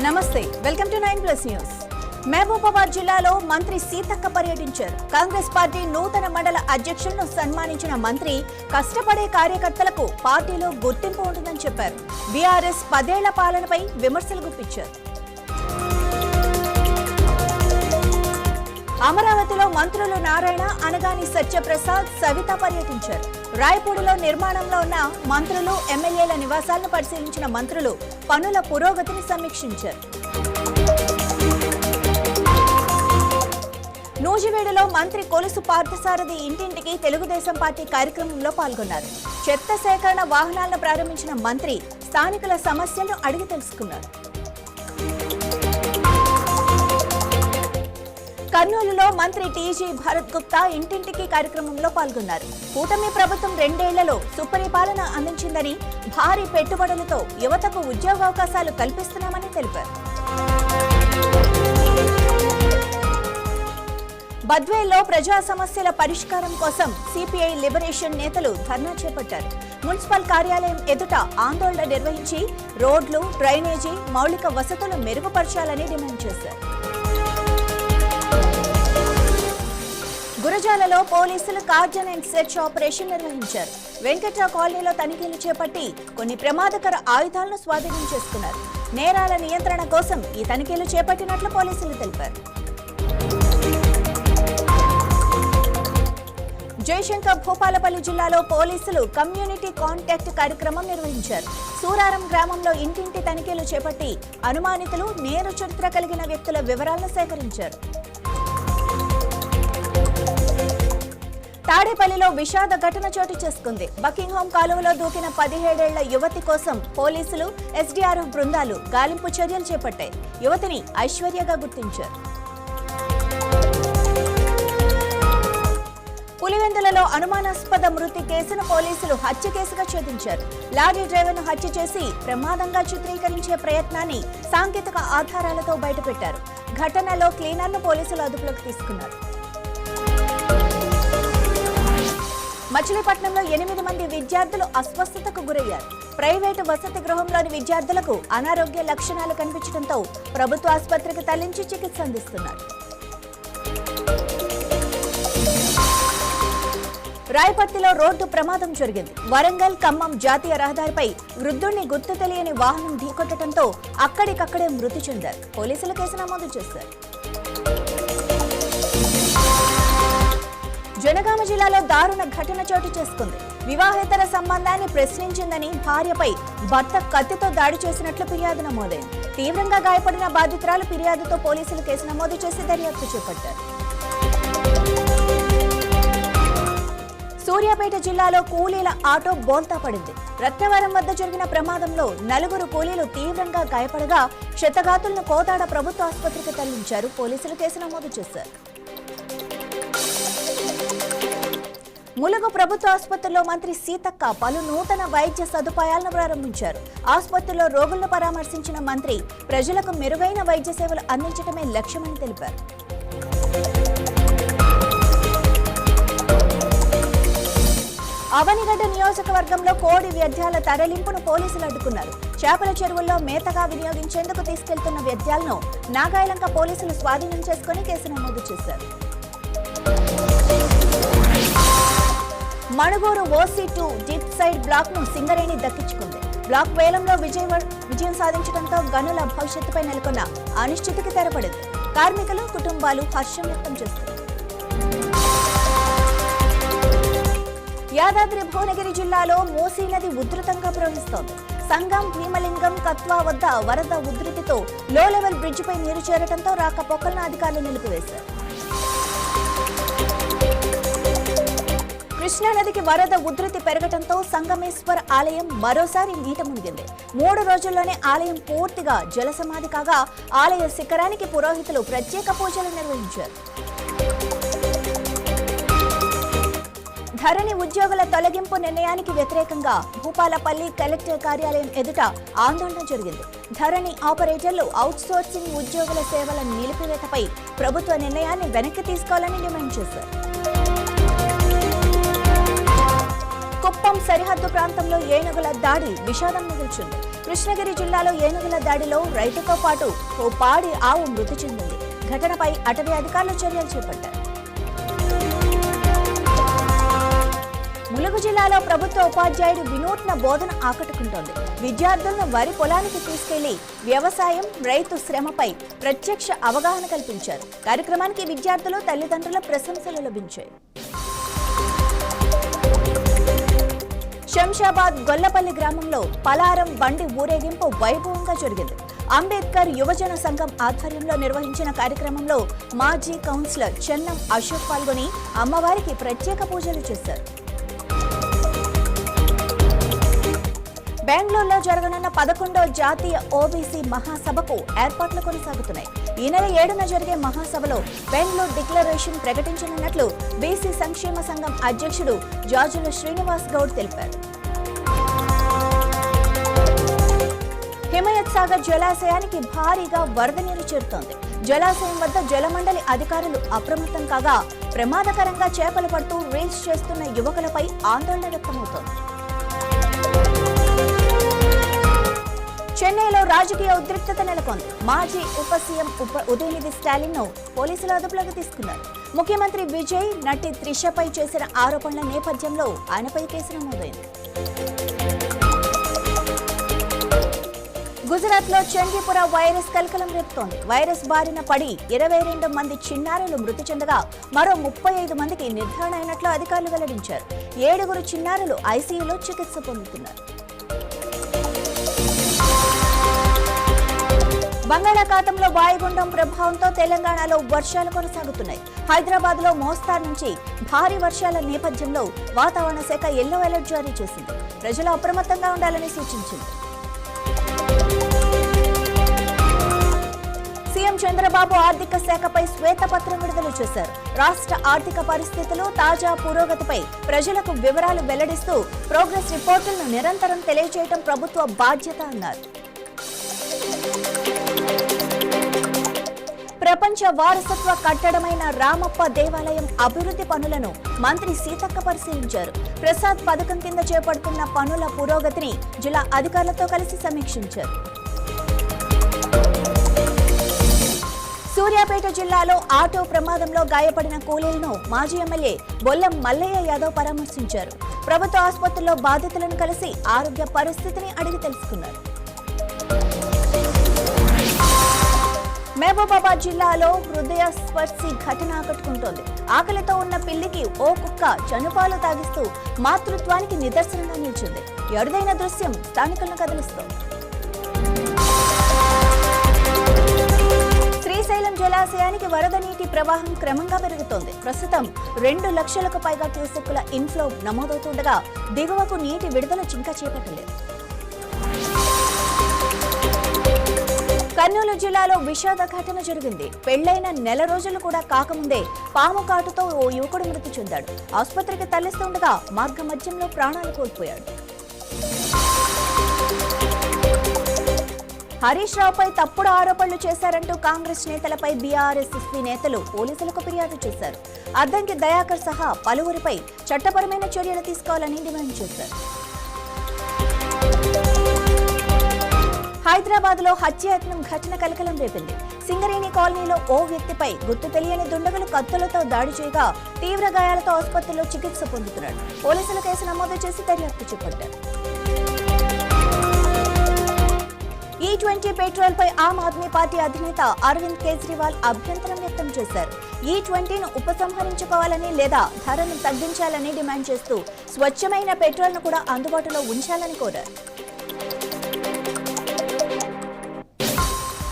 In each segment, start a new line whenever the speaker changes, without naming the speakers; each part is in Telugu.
నమస్తే, వెల్కమ్ టు 9+ న్యూస్. మహబూబాబాద్ జిల్లాలో మంత్రి సీతక్క పర్యటించారు. కాంగ్రెస్ పార్టీ నూతన మండల అధ్యక్షులను సన్మానించిన మంత్రి కష్టపడే కార్యకర్తలకు పార్టీలో గుర్తింపు ఉంటుందని చెప్పారు. బీఆర్ఎస్ 10 ఏళ్ల పాలనపై విమర్శలు గుప్పించారు. అమరావతిలో మంత్రులు నారాయణ, అనగాని సత్యప్రసాద్, సవిత పర్యటించారు. రాయపూడిలో నిర్మాణంలో ఉన్న మంత్రులు, ఎమ్మెల్యేల నివాసాలను పరిశీలించిన మంత్రులు పనుల పురోగతిని సమీక్షించారు. నూజివీడులో మంత్రి కొలుసు పార్థసారథి ఇంటింటికి తెలుగుదేశం పార్టీ కార్యక్రమంలో పాల్గొన్నారు. చెత్త సేకరణ వాహనాలను ప్రారంభించిన మంత్రి స్థానికుల సమస్యలను అడిగి తెలుసుకున్నారు. కర్నూలులో మంత్రి టీజీ భరత్ గుప్తా ఇంటింటికి కార్యక్రమంలో పాల్గొన్నారు. కూటమి ప్రభుత్వం 2 ఏళ్లలో సుపరిపాలన అందించిందని, భారీ పెట్టుబడులతో యువతకు ఉద్యోగావకాశాలు కల్పిస్తున్నామని తెలిపారు. బద్వేల్లో ప్రజా సమస్యల పరిష్కారం కోసం సిపిఐ లిబరేషన్ నేతలు ధర్నా చేపట్టారు. మున్సిపల్ కార్యాలయం ఎదుట ఆందోళన నిర్వహించి రోడ్లు, డ్రైనేజీ, మౌలిక వసతులు మెరుగుపరచాలని డిమాండ్ చేశారు. గురజాలలో పోలీసులు కార్డన్ అండ్ సెర్చ్ ఆపరేషన్ నిర్వహించారు. వెంకట్రావు కాలనీలో తనిఖీలు చేపట్టి కొన్ని ప్రమాదకర ఆయుధాలను స్వాధీనం చేసుకున్నారు. నేరాల నియంత్రణ కోసం ఈ తనిఖీలు చేపట్టినట్లు పోలీసులు తెలిపారు. జయశంకర్ భూపాలపల్లి జిల్లాలో పోలీసులు కమ్యూనిటీ కాంటాక్ట్ కార్యక్రమం నిర్వహించారు. సూరారం గ్రామంలో ఇంటింటి తనిఖీలు చేపట్టి అనుమానితులు, నేర చరిత్ర కలిగిన వ్యక్తుల వివరాలను సేకరించారు. తాడేపల్లిలో విషాద ఘటన చోటు చేసుకుంది. బకింగ్హామ్ కాలువలో దూకిన 17 ఏళ్ల యువతి కోసం పోలీసులు, ఎస్డీఆర్ఎఫ్ బృందాలు గాలింపు చర్యలు చేపట్టాయి. యువతిని ఐశ్వర్యగా గుర్తించారు. పులివెందులలో అనుమానాస్పద మృతి కేసును పోలీసులు హత్య కేసుగా ఛేదించారు. లారీ డ్రైవర్ను హత్య చేసి ప్రమాదంగా చిత్రీకరించే ప్రయత్నాన్ని సాంకేతిక ఆధారాలతో బయటపెట్టారు. ఘటనలో క్లీనర్ను పోలీసులు అదుపులోకి తీసుకున్నారు. మచిలీపట్నంలో 8 మంది విద్యార్థులు అస్వస్థతకు గురయ్యారు. ప్రైవేటు వసతి గృహంలోని విద్యార్థులకు అనారోగ్య లక్షణాలు కనిపించడంతో ప్రభుత్వ ఆసుపత్రికి తరలించి చికిత్స అందిస్తున్నారు. రాయపర్తిలో రోడ్డు ప్రమాదం జరిగింది. వరంగల్ ఖమ్మం జాతీయ రహదారిపై వృద్ధుణ్ణి గుర్తు తెలియని వాహనం ఢీకొట్టడంతో అక్కడికక్కడే మృతి చెందారు. పోలీసులు కేసు నమోదు చేశారు. జనగామ జిల్లాలో దారుణ ఘటన చోటు చేసుకుంది. వివాహేతర సంబంధాన్ని ప్రశ్నించిందని భార్యపై భర్త కత్తితో దాడి చేసినట్లు ఫిర్యాదు నమోదైంది. తీవ్రంగా గాయపడిన బాధితురాలు ఫిర్యాదుతో పోలీసులు కేసు నమోదు చేసి దర్యాప్తు చేపట్టారు. సూర్యాపేట జిల్లాలో కూలీల ఆటో బోల్తా పడింది. రత్నవరం వద్ద జరిగిన ప్రమాదంలో 4 కూలీలు తీవ్రంగా గాయపడగా క్షతగాతులను కోదాడ ప్రభుత్వ ఆసుపత్రికి తరలించారు. పోలీసులు కేసు నమోదు చేశారు. ములుగు ప్రభుత్వ ఆసుపత్రిలో మంత్రి సీతక్క పలు నూతన వైద్య సదుపాయాలను ప్రారంభించారు. ఆసుపత్రిలో రోగులను పరామర్శించిన మంత్రి ప్రజలకు మెరుగైన వైద్య సేవలు అందించడమే లక్ష్యమని తెలిపారు. అవనిగడ్డ నియోజకవర్గంలో కోడి వ్యర్థాల తరలింపును పోలీసులు అడ్డుకున్నారు. చేపల చెరువుల్లో మేతగా వినియోగించేందుకు తీసుకెళ్తున్న వ్యర్థాలను నాగాయలంక పోలీసులు స్వాధీనం చేసుకుని కేసు నమోదు చేశారు. మణుగూరు ఓసీ2 డీప్ సైడ్ బ్లాక్ ను సింగరేణి దక్కించుకుంది. బ్లాక్ వేలంలో విజయం సాధించడంతో గనుల భవిష్యత్తుపై నెలకొన్న అనిశ్చితికి తెరపడింది. కార్మికులు, కుటుంబాలు హర్షం వ్యక్తం చేస్తారు. యాదాద్రి భువనగిరి జిల్లాలో మూసీ నది ఉధృతంగా ప్రవహిస్తోంది. సంగం, భీమలింగం, కత్వా వద్ద వరద ఉధృతితో లో లెవెల్ బ్రిడ్జిపై నీరు చేరడంతో రాకపోకలను అధికారులు నిలిపివేశారు. కృష్ణానదికి వరద ఉధృతి పెరగడంతో సంగమేశ్వర ఆలయం మరోసారి నీట మునిగింది. 3 రోజుల్లోనే ఆలయం పూర్తిగా జలసమాధి కాగా ఆలయ శిఖరానికి పురోహితులు ప్రత్యేక పూజలు నిర్వహించారు. ధరణి ఉద్యోగుల తొలగింపు నిర్ణయానికి వ్యతిరేకంగా భూపాలపల్లి కలెక్టర్ కార్యాలయం ఎదుట ఆందోళన జరిగింది. ధరణి ఆపరేటర్లు అవుట్సోర్సింగ్ ఉద్యోగుల సేవల నిలిపివేతపై ప్రభుత్వ నిర్ణయాన్ని వెనక్కి తీసుకోవాలని డిమాండ్ చేశారు. కుప్పం సరిహద్దు ప్రాంతంలో ఏనుగుల దాడి విషాదం మిగిల్చింది. కృష్ణగిరి జిల్లాలో ఏనుగుల దాడిలో రైతుతో పాటు ఓ పాడి ఆవు మృతి చెందింది. ఘటనపై అటవీ అధికారులు చర్యలు చేపట్టారు. ములుగు జిల్లాలో ప్రభుత్వ ఉపాధ్యాయుడు వినూత్న బోధన ఆకట్టుకుంటోంది. విద్యార్థులను వరి పొలానికి తీసుకెళ్లి వ్యవసాయం, రైతు శ్రమపై ప్రత్యక్ష అవగాహన కల్పించారు. కార్యక్రమానికి విద్యార్థులు, తల్లిదండ్రుల ప్రశంసలు లభించాయి. శంషాబాద్ గొల్లపల్లి గ్రామంలో పలారం బండి ఊరేగింపు వైభవంగా జరిగింది. అంబేద్కర్ యువజన సంఘం ఆధ్వర్యంలో నిర్వహించిన కార్యక్రమంలో మాజీ కౌన్సిలర్ చెన్నం అశోక్ పాల్గొని అమ్మవారికి ప్రత్యేక పూజలు చేశారు. బెంగళూరులో జరగనున్న 11వ జాతీయ ఓబీసీ మహాసభకు ఏర్పాట్లు కొనసాగుతున్నాయి. ఈ నెల 7న జరిగే మహాసభలో బెంగళూరు డిక్లరేషన్ ప్రకటించనున్నట్లు బీసీ సంక్షేమ సంఘం అధ్యక్షుడు జాజుల శ్రీనివాస్ గౌడ్ తెలిపారు. హిమయత్ సాగర్ జలాశయానికి భారీగా వరద నీరు చేరుతోంది. జలాశయం వద్ద జలమండలి అధికారులు అప్రమత్తం కాగా ప్రమాదకరంగా చేపలు పడుతూ రీల్స్ చేస్తున్న యువకులపై ఆందోళన వ్యక్తమవుతోంది. చెన్నైలో రాజకీయ ఉద్రిక్తత నెలకొంది. మాజీ ఉప సీఎం ఉదయనిధి స్టాలిన్ ను పోలీసులు అదుపులోకి తీసుకున్నారు. ముఖ్యమంత్రి విజయ్, నటి త్రిషపై చేసిన ఆరోపణల నేపథ్యంలో ఆయనపై కేసు నమోదైంది. గుజరాత్ లో చండీపుర వైరస్ కలకలం రేపుతోంది. వైరస్ బారిన పడి 22 మంది చిన్నారులు మృతి చెందగా మరో 35 మందికి నిర్ధారణ అయినట్లు అధికారులు వెల్లడించారు. 7 చిన్నారులు ఐసీయూలో చికిత్స పొందుతున్నారు. బంగాళాఖాతంలో వాయుగుండం ప్రభావంతో తెలంగాణలో వర్షాలు కొనసాగుతున్నాయి. హైదరాబాద్ లో మోస్తారు నుంచి భారీ వర్షాల నేపథ్యంలో వాతావరణ శాఖ యెల్లో అలర్ట్ జారీ చేసింది. ప్రజలు అప్రమత్తంగా ఉండాలని సూచించింది. సీఎం చంద్రబాబు ఆర్థిక శాఖపై శ్వేతపత్రం విడుదల చేశారు. రాష్ట్ర ఆర్థిక పరిస్థితులు, తాజా పురోగతిపై ప్రజలకు వివరాలు వెల్లడిస్తూ ప్రోగ్రెస్ రిపోర్టులను నిరంతరం తెలియజేయడం ప్రభుత్వ బాధ్యత అన్నారు. ప్రపంచ వారసత్వ కట్టడమైన రామప్ప దేవాలయం అభివృద్ధి పనులను మంత్రి సీతక్క పరిశీలించారు. ప్రసాద్ పథకం కింద చేపడుతున్న పనుల పురోగతిని జిల్లా అధికారులతో కలిసి సమీక్షించారు. సూర్యాపేట జిల్లాలో ఆటో ప్రమాదంలో గాయపడిన కూలీలను మాజీ ఎమ్మెల్యే బొల్లం మల్లయ్య యాదవ్ పరామర్శించారు. ప్రభుత్వ ఆసుపత్రుల్లో బాధితులను కలిసి ఆరోగ్య పరిస్థితిని అడిగి తెలుసుకున్నారు. మహబూబాబాద్ జిల్లాలో హృదయ స్పర్శి ఘటన ఆకట్టుకుంటోంది. ఆకలితో ఉన్న పిల్లికి ఓ కుక్క చనుపాలు తాగిస్తూ మాతృత్వానికి నిదర్శనంగా నిలిచింది. అరుదైన దృశ్యం స్థానికులను కదిలిస్తోంది. శ్రీశైలం జలాశయానికి వరద నీటి ప్రవాహం క్రమంగా పెరుగుతోంది. ప్రస్తుతం 2 లక్షలకు పైగా క్యూసెక్కుల ఇన్ఫ్లో నమోదవుతుండగా దిగువకు నీటి విడుదల ఇంకా చేపట్టలేదు. కర్నూలు జిల్లాలో విషాద ఘటన జరిగింది. పెళ్లైన నెల రోజులు కూడా కాకముందే పాము కాటుతో ఓ యువకుడు మృతి చెందాడు. ఆసుపత్రికి తరలిస్తుండగా మార్గ మధ్యంలో ప్రాణాలు కోల్పోయాడు. హరీష్ రావుపై తప్పుడు ఆరోపణలు చేశారంటూ కాంగ్రెస్ నేతలపై బీఆర్ఎస్ నేతలు పోలీసులకు ఫిర్యాదు చేశారు. అద్దంకి దయాకర్ సహా పలువురిపై చట్టపరమైన చర్యలు తీసుకోవాలని డిమాండ్ చేశారు. హైదరాబాద్ లో హత్యాయత్నం ఘటన కలకలం రేపింది. సింగరేణి కాలనీలో ఓ వ్యక్తిపై గుర్తు తెలియని దుండగులు కత్తులతో దాడి చేయగా తీవ్ర గాయాలతో ఆసుపత్రిలో చికిత్స పొందుతున్నాడు. పోలీసులు కేసు నమోదు చేసి దర్యాప్తు చేపట్టారు. E20 పెట్రోల్ పై ఆమ్ ఆద్మీ పార్టీ అధినేత అరవింద్ కేజ్రీవాల్ అభ్యంతరం వ్యక్తం చేశారు. E20ను ఉపసంహరించుకోవాలని లేదా ధరను తగ్గించాలని డిమాండ్ చేస్తూ స్వచ్ఛమైన పెట్రోల్ను కూడా అందుబాటులో ఉంచాలని కోరారు.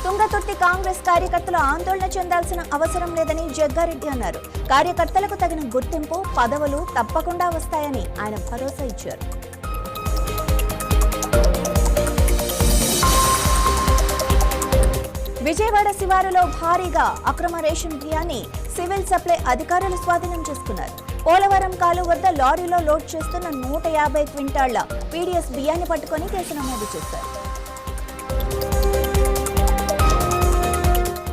తుంగతుర్తి కాంగ్రెస్ కార్యకర్తలు ఆందోళన చెందాల్సిన అవసరం లేదని జగ్గారెడ్డి అన్నారు. కార్యకర్తలకు తగిన గుర్తింపు, పదవులు తప్పకుండా వస్తాయని ఆయన భరోసా ఇచ్చారు. విజయవాడ శివారులో భారీగా అక్రమ రేషన్ బియ్యాన్ని సివిల్ సప్లై అధికారులు స్వాధీనం చేసుకున్నారు. పోలవరం కాలువ వద్ద లారీలో లోడ్ చేస్తున్న 150 క్వింటాళ్ల పీడీఎస్ బియ్యాన్ని పట్టుకుని కేసు నమోదు చేశారు.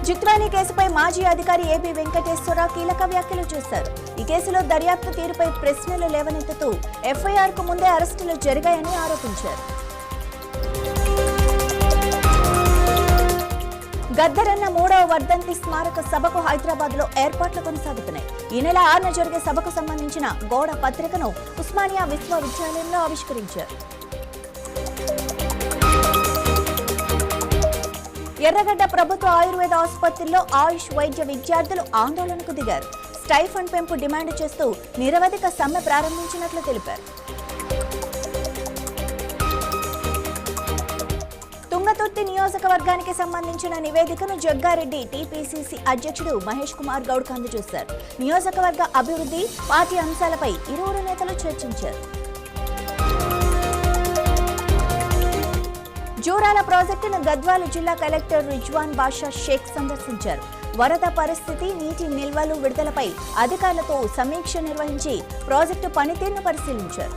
చిత్రాని కేసుపై మాజీ అధికారి ఏబీ వెంకటేశ్వరరావు కీలక వ్యాఖ్యలు చేశారు. ఈ కేసులో దర్యాప్తు తీరుపై ప్రశ్నలు లేవనెత్తుతూ ఎఫ్ఐఆర్ కు ముందే అరెస్టులు జరిగాయని ఆరోపించారు. గద్దరన్న 3వ వర్ధంతి స్మారక సభకు హైదరాబాద్ లో ఏర్పాట్లు కొనసాగుతున్నాయి. ఈ నెల 6న జరిగే సభకు సంబంధించిన గోడ పత్రికను ఉస్మానియా విశ్వవిద్యాలయంలో ఆవిష్కరించారు. ఎర్రగడ్డ ప్రభుత్వ ఆయుర్వేద ఆసుపత్రిలో ఆయుష్ వైద్య విద్యార్థులు ఆందోళనకు దిగారు. స్టైఫండ్ పెంపు డిమాండ్ చేస్తూ నిరవధిక సమ్మె ప్రారంభించినట్లు తెలిపారు. తుంగతుర్తి నియోజకవర్గానికి సంబంధించిన నివేదికను జగ్గారెడ్డి టీపీసీసీ అధ్యక్షుడు మహేష్ కుమార్ గౌడ్కు అందజేశారు. నియోజకవర్గ అభివృద్ధి, పార్టీ అంశాలపై ఇరువురు నేతలు చర్చించారు. జూరాల ప్రాజెక్టును గద్వాల జిల్లా కలెక్టర్ రిజ్వాన్ బాషా షేక్ సందర్శించారు. వరద పరిస్థితి, నీటి నిల్వలు విడుదలపై అధికారులతో సమీక్ష నిర్వహించి ప్రాజెక్టు పనితీరును పరిశీలించారు.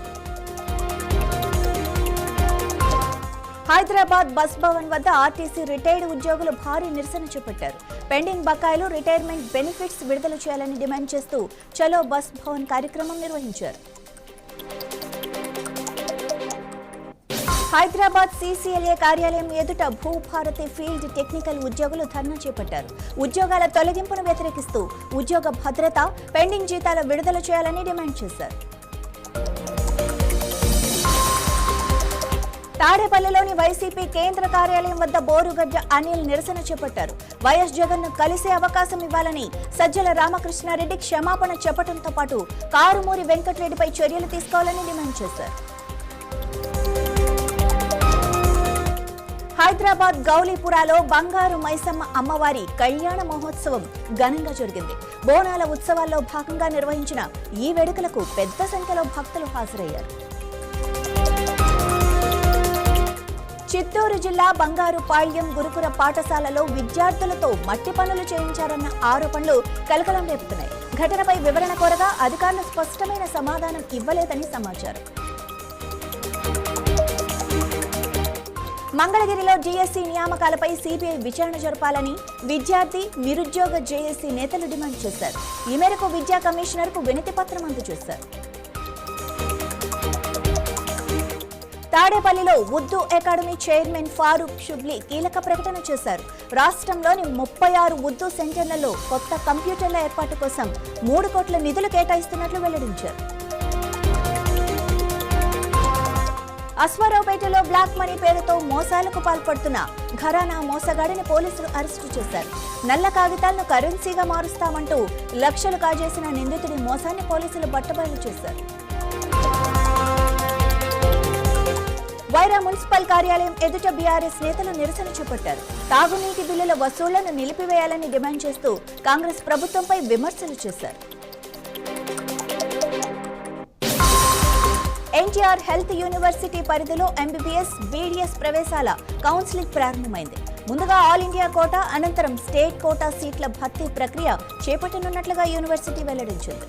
హైదరాబాద్ బస్ భవన్ వద్ద ఆర్టీసీ రిటైర్డ్ ఉద్యోగులు భారీ నిరసన చేపట్టారు. పెండింగ్ బకాయిలు, రిటైర్మెంట్ బెనిఫిట్స్ విడుదల చేయాలని డిమాండ్ చేస్తూ చలో బస్ భవన్ కార్యక్రమం నిర్వహించారు. హైదరాబాద్ సీసీఎల్ఏ కార్యాలయం ఎదుట భూభారతి ఫీల్డ్ టెక్నికల్ ఉద్యోగులు ధర్నా చేపట్టారు. ఉద్యోగాల తొలగింపును వ్యతిరేకిస్తూ ఉద్యోగ భద్రత, పెండింగ్ జీతాల విడుదల చేయాలని డిమాండ్ చేశారు. తాడేపల్లిలోని వైసీపీ కేంద్ర కార్యాలయం వద్ద బోరుగడ్డ అనిల్ నిరసన చేపట్టారు. వైఎస్ జగన్ ను కలిసే అవకాశం ఇవ్వాలని, సజ్జల రామకృష్ణారెడ్డి క్షమాపణ చెప్పడంతో పాటు కారుమూరి వెంకటరెడ్డిపై చర్యలు తీసుకోవాలని డిమాండ్ చేశారు. హైదరాబాద్ గౌలీపురాలో బంగారు మైసమ్మ అమ్మవారి కళ్యాణ మహోత్సవం ఘనంగా జరిగింది. బోనాల ఉత్సవాల్లో భాగంగా నిర్వహించిన ఈ వేడుకలకు పెద్ద సంఖ్యలో భక్తులు హాజరయ్యారు. చిత్తూరు జిల్లా బంగారుపాళ్యం గురుకుల పాఠశాలలో విద్యార్థులతో మట్టి పనులు చేయించారన్న ఆరోపణలు కలకలం రేపుతున్నాయి. ఘటనపై వివరణ కోరగా అధికారులు స్పష్టమైన సమాధానం ఇవ్వలేదని సమాచారం. మంగళగిరిలో జేఏసీ నియామకాలపై సీబీఐ విచారణ జరపాలని విద్యార్థి, నిరుద్యోగ జేఏసీ నేతలు డిమాండ్ చేశారు. ఈ మేరకు విద్యా కమిషనర్కు వినతి పత్రం అందజేశారు. తాడేపల్లిలో ఉర్దూ అకాడమీ చైర్మన్ ఫారూక్ షుబ్లీ కీలక ప్రకటన చేశారు. రాష్ట్రంలోని 36 ఉర్దూ సెంటర్లలో కొత్త కంప్యూటర్ల ఏర్పాటు కోసం 3 కోట్ల నిధులు కేటాయిస్తున్నట్లు వెల్లడించారు. అశ్వారావుపేటలో బ్లాక్ మనీ పేరుతో మోసాలకు పాల్పడుతున్న ఘరానా మోసగాడిని పోలీసులు అరెస్టు చేశారు. నల్ల కాగితాలను కరెన్సీగా మారుస్తామంటూ లక్షలు కాజేసిన నిందితుడి మోసాన్ని పోలీసులు బట్టబయలు చేశారు. వైరా మున్సిపల్ కార్యాలయం ఎదుట బీఆర్ఎస్ నేతలు నిరసన చేపట్టారు. తాగునీటి బిల్లుల వసూళ్లను నిలిపివేయాలని డిమాండ్ చేస్తూ కాంగ్రెస్ ప్రభుత్వంపై విమర్శలు చేశారు. ఎన్టీఆర్ హెల్త్ యూనివర్సిటీ పరిధిలో ఎంబీబీఎస్, బీడీఎస్ ప్రవేశాల కౌన్సిలింగ్ ప్రారంభమైంది. ముందుగా ఆల్ ఇండియా కోటా, అనంతరం స్టేట్ కోటా సీట్ల భర్తీ ప్రక్రియ చేపట్టనున్నట్లుగా యూనివర్సిటీ వెల్లడించింది.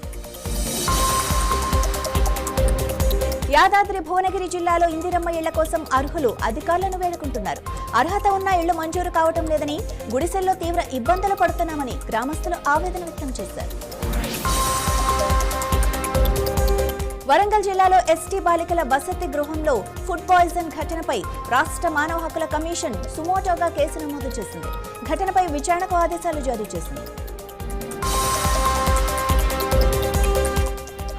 యాదాద్రి భువనగిరి జిల్లాలో ఇందిరమ్మ ఇళ్ల కోసం అర్హులు అధికారులను వేడుకుంటున్నారు. అర్హత ఉన్న ఇళ్లు మంజూరు కావటం లేదని, గుడిసెల్లో తీవ్ర ఇబ్బందులు పడుతున్నామని గ్రామస్తులు ఆవేదన వ్యక్తం చేశారు. వరంగల్ జిల్లాలో ఎస్టీ బాలికల వసతి గృహంలో ఫుడ్ పాయిజన్ ఘటనపై రాష్ట్ర మానవ హక్కుల కమిషన్ సుమోటోగా కేసు నమోదు చేసింది. ఘటనపై విచారణకు ఆదేశాలు జారీ చేసింది.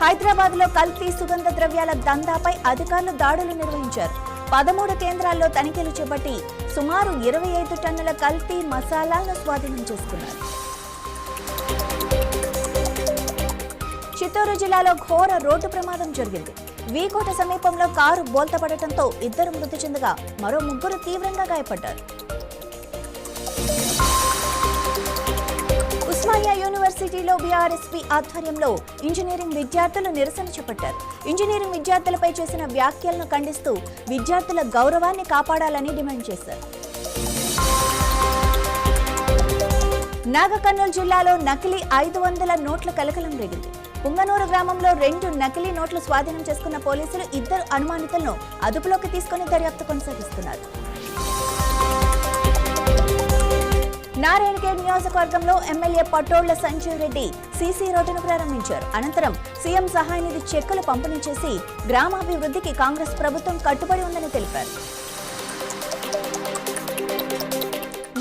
హైదరాబాద్ లో కల్తీ సుగంధ ద్రవ్యాల దందాపై అధికారులు దాడులు నిర్వహించారు. 13 కేంద్రాల్లో తనిఖీలు చేపట్టి సుమారు 25 టన్నుల కల్తీ మసాలాలను స్వాధీనం చేసుకున్నారు. చిత్తూరు జిల్లాలో ఘోర రోడ్డు ప్రమాదం జరిగింది. వీకోట సమీపంలో కారు బోల్తపడటంతో 2 మృతి చెందగా మరో 3 తీవ్రంగా గాయపడ్డారు. ఉస్మానియా యూనివర్సిటీలో బీఆర్ఎస్పీ ఆధ్వర్యంలో ఇంజనీరింగ్ విద్యార్థులు నిరసన చేపట్టారు. ఇంజనీరింగ్ విద్యార్థులపై చేసిన వ్యాఖ్యలను ఖండిస్తూ విద్యార్థుల గౌరవాన్ని కాపాడాలని డిమాండ్ చేశారు. నాగకర్నూలు జిల్లాలో నకిలీ 500 నోట్ల కలకలం రేగింది. పుంగనూరు గ్రామంలో 2 నకిలీ నోట్లు స్వాధీనం చేసుకున్న పోలీసులు 2 అనుమానితులను అదుపులోకి తీసుకుని దర్యాప్తు కొనసాగిస్తున్నారు. నారాయణఖేడ్ నియోజకవర్గంలో ఎమ్మెల్యే పటోళ్ల సంజీవ్ రెడ్డి సీసీ రోడ్డును ప్రారంభించారు. అనంతరం సీఎం సహాయ నిధి చెక్కులు పంపిణీ చేసి గ్రామాభివృద్ధికి కాంగ్రెస్ ప్రభుత్వం కట్టుబడి ఉందని తెలిపారు.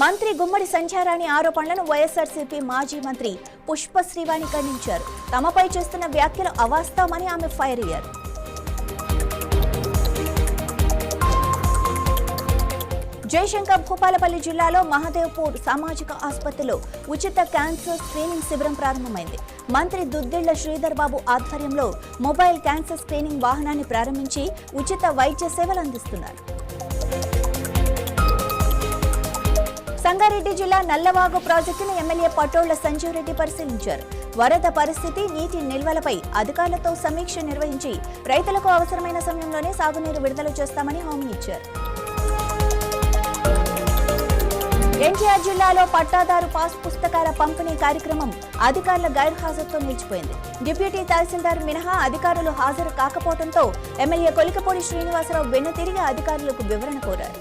మంత్రి గుమ్మడి సంధ్యారాణి ఆరోపణలను వైఎస్ఆర్సీపీ మాజీ మంత్రి పుష్పశ్రీవాణి ఖండించారు. తమపై చేస్తున్న వ్యాఖ్యలు అవాస్తవమని ఆమె ఫైర్ అయ్యారు. జయశంకర్ భూపాలపల్లి జిల్లాలో మహదేవ్పూర్ సామాజిక ఆసుపత్రిలో ఉచిత క్యాన్సర్ స్క్రీనింగ్ శిబిరం ప్రారంభమైంది. మంత్రి దుద్దిళ్ల శ్రీధర్ బాబు ఆధ్వర్యంలో మొబైల్ క్యాన్సర్ స్క్రీనింగ్ వాహనాన్ని ప్రారంభించి ఉచిత వైద్య సేవలు అందిస్తున్నారు. సంగారెడ్డి జిల్లా నల్లవాగు ప్రాజెక్టును ఎమ్మెల్యే పటోళ్ల సంజీవ్ రెడ్డి పరిశీలించారు. వరద పరిస్థితి, నీటి నిల్వలపై అధికారులతో సమీక్ష నిర్వహించి రైతులకు అవసరమైన సమయంలోనే సాగునీరు విడుదల చేస్తామని హామీ ఇచ్చారు. ఎన్టీఆర్ జిల్లాలో పట్టాదారు పాస్ పుస్తకాల పంపిణీ కార్యక్రమం అధికారుల గైర్హాజరుతో నిలిచిపోయింది. డిప్యూటీ తహసీల్దార్ మినహా అధికారులు హాజరు కాకపోవడంతో ఎమ్మెల్యే కొలికపూడి శ్రీనివాసరావు వెనుతిరిగి అధికారులకు వివరణ కోరారు.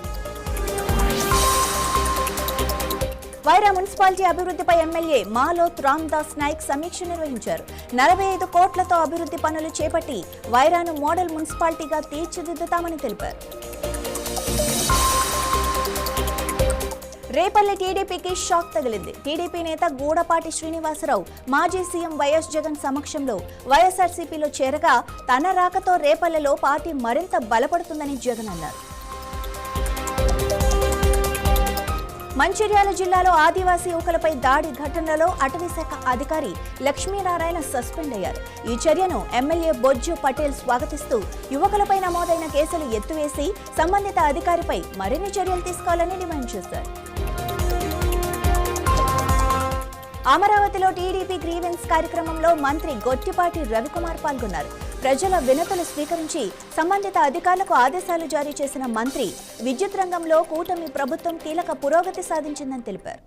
వైరా మున్సిపాలిటీ అభివృద్ధిపై ఎమ్మెల్యే మాలోత్ రామ్దాస్ నాయక్ సమీక్ష నిర్వహించారు. 45 కోట్లతో అభివృద్ధి పనులు చేపట్టి వైరాను మోడల్ మున్సిపాలిటీగా తీర్చిదిద్దుతామని తెలిపారు. రేపల్లె టీడీపీకి షాక్ తగిలింది. టీడీపీ నేత గూడపాటి శ్రీనివాసరావు మాజీ సీఎం వైఎస్ జగన్ సమక్షంలో వైఎస్ఆర్సీపీలో చేరగా తన రాకతో రేపల్లెలో పార్టీ మరింత బలపడుతుందని జగన్ అన్నారు. మంచిర్యాల జిల్లాలో ఆదివాసీ యువకులపై దాడి ఘటనలో అటవీశాఖ అధికారి లక్ష్మీనారాయణ సస్పెండ్ అయ్యారు. ఈ చర్యను ఎమ్మెల్యే బొజ్జు పటేల్ స్వాగతిస్తూ యువకులపై నమోదైన కేసులు ఎత్తివేసి సంబంధిత అధికారిపై మరిన్ని చర్యలు తీసుకోవాలని డిమాండ్ చేశారు. అమరావతిలో టీడీపీ గ్రీవెన్స్ కార్యక్రమంలో మంత్రి గొట్టిపాటి రవికుమార్ పాల్గొన్నారు. ప్రజల వినతులు స్వీకరించి సంబంధిత అధికారులకు ఆదేశాలు జారీ చేసిన మంత్రి విద్యుత్ రంగంలో కూటమి ప్రభుత్వం కీలక పురోగతి సాధించిందని తెలిపారు.